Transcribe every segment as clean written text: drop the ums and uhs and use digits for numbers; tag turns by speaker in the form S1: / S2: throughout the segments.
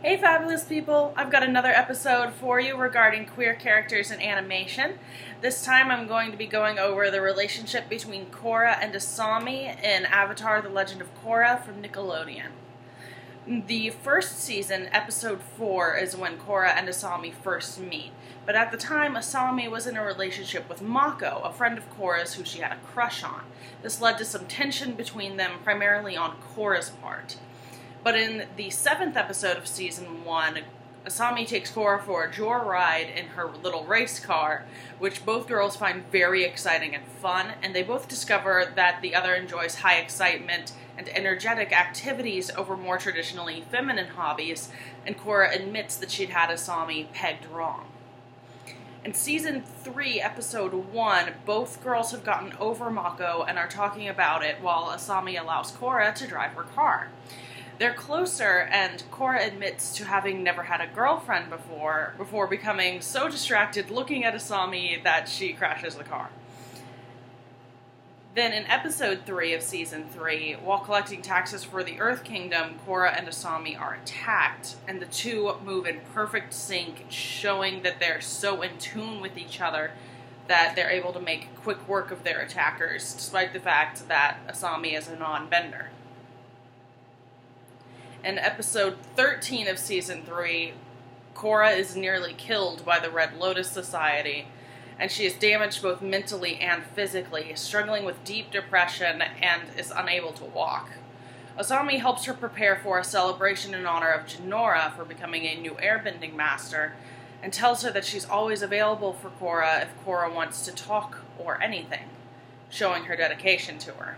S1: Hey fabulous people, I've got another episode for you regarding queer characters in animation. This time I'm going to be going over the relationship between Korra and Asami in Avatar The Legend of Korra from Nickelodeon. The first season, episode 4, is when Korra and Asami first meet, but at the time Asami was in a relationship with Mako, a friend of Korra's who she had a crush on. This led to some tension between them, primarily on Korra's part. But in the 7th episode of Season 1, Asami takes Korra for a joyride in her little race car, which both girls find very exciting and fun, and they both discover that the other enjoys high excitement and energetic activities over more traditionally feminine hobbies, and Korra admits that she'd had Asami pegged wrong. In Season 3, Episode 1, both girls have gotten over Mako and are talking about it while Asami allows Korra to drive her car. They're closer, and Korra admits to having never had a girlfriend before becoming so distracted looking at Asami that she crashes the car. Then in Episode 3 of Season 3, while collecting taxes for the Earth Kingdom, Korra and Asami are attacked, and the two move in perfect sync, showing that they're so in tune with each other that they're able to make quick work of their attackers, despite the fact that Asami is a non-bender. In episode 13 of Season 3, Korra is nearly killed by the Red Lotus Society, and she is damaged both mentally and physically, struggling with deep depression and is unable to walk. Asami helps her prepare for a celebration in honor of Jinora for becoming a new airbending master, and tells her that she's always available for Korra if Korra wants to talk or anything, showing her dedication to her.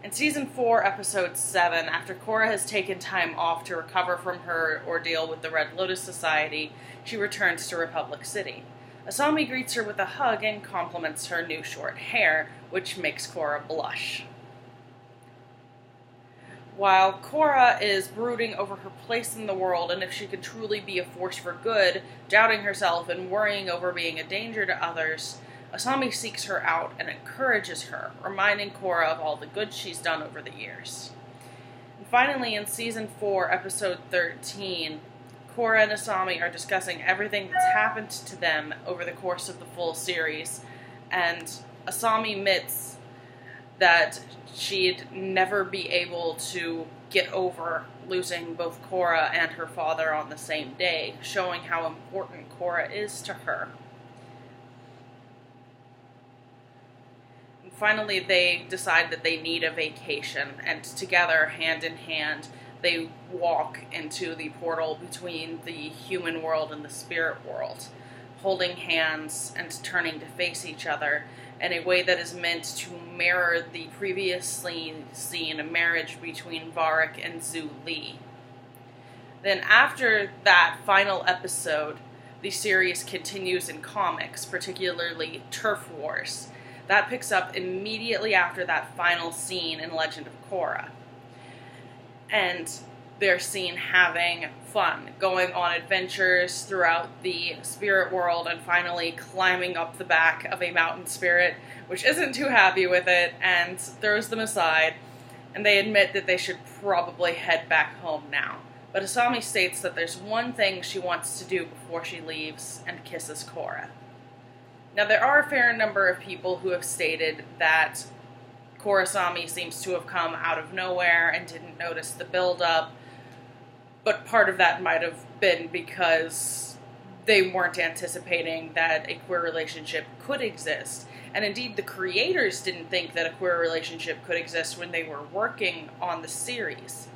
S1: In Season 4, Episode 7, after Korra has taken time off to recover from her ordeal with the Red Lotus Society, she returns to Republic City. Asami greets her with a hug and compliments her new short hair, which makes Korra blush. While Korra is brooding over her place in the world and if she can truly be a force for good, doubting herself and worrying over being a danger to others, Asami seeks her out and encourages her, reminding Korra of all the good she's done over the years. And finally, in Season 4, Episode 13, Korra and Asami are discussing everything that's happened to them over the course of the full series, and Asami admits that she'd never be able to get over losing both Korra and her father on the same day, showing how important Korra is to her. Finally, they decide that they need a vacation, and together, hand in hand, they walk into the portal between the human world and the spirit world, holding hands and turning to face each other in a way that is meant to mirror the previously seen marriage between Varric and Zhu Li. Then after that final episode, the series continues in comics, particularly Turf Wars. That picks up immediately after that final scene in Legend of Korra. And they're seen having fun, going on adventures throughout the spirit world, and finally climbing up the back of a mountain spirit, which isn't too happy with it, and throws them aside, and they admit that they should probably head back home now. But Asami states that there's one thing she wants to do before she leaves, and kisses Korra. Now, there are a fair number of people who have stated that Korrasami seems to have come out of nowhere and didn't notice the build-up, but part of that might have been because they weren't anticipating that a queer relationship could exist. And indeed, the creators didn't think that a queer relationship could exist when they were working on the series.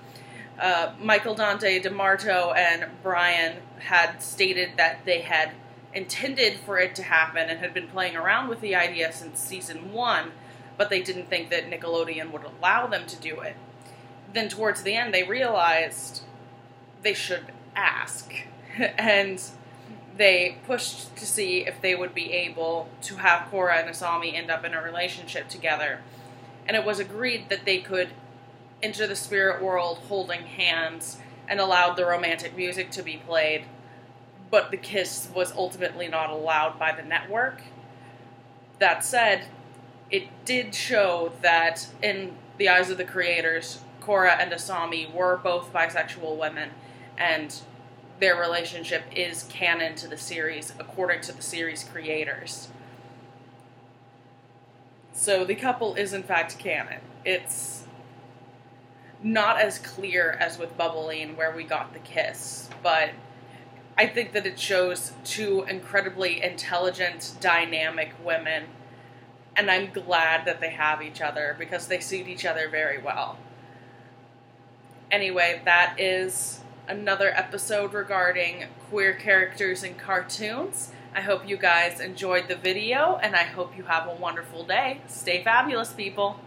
S1: Michael Dante DeMarto and Brian had stated that they had intended for it to happen and had been playing around with the idea since Season 1, but they didn't think that Nickelodeon would allow them to do it. Then towards the end, they realized they should ask, and they pushed to see if they would be able to have Korra and Asami end up in a relationship together, and it was agreed that they could enter the spirit world holding hands and allowed the romantic music to be played, but the kiss was ultimately not allowed by the network. That said, it did show that, in the eyes of the creators, Korra and Asami were both bisexual women, and their relationship is canon to the series, according to the series creators. So the couple is in fact canon. It's not as clear as with Bubbling, where we got the kiss, but I think that it shows two incredibly intelligent, dynamic women, and I'm glad that they have each other because they suit each other very well. Anyway, that is another episode regarding queer characters in cartoons. I hope you guys enjoyed the video, and I hope you have a wonderful day. Stay fabulous, people.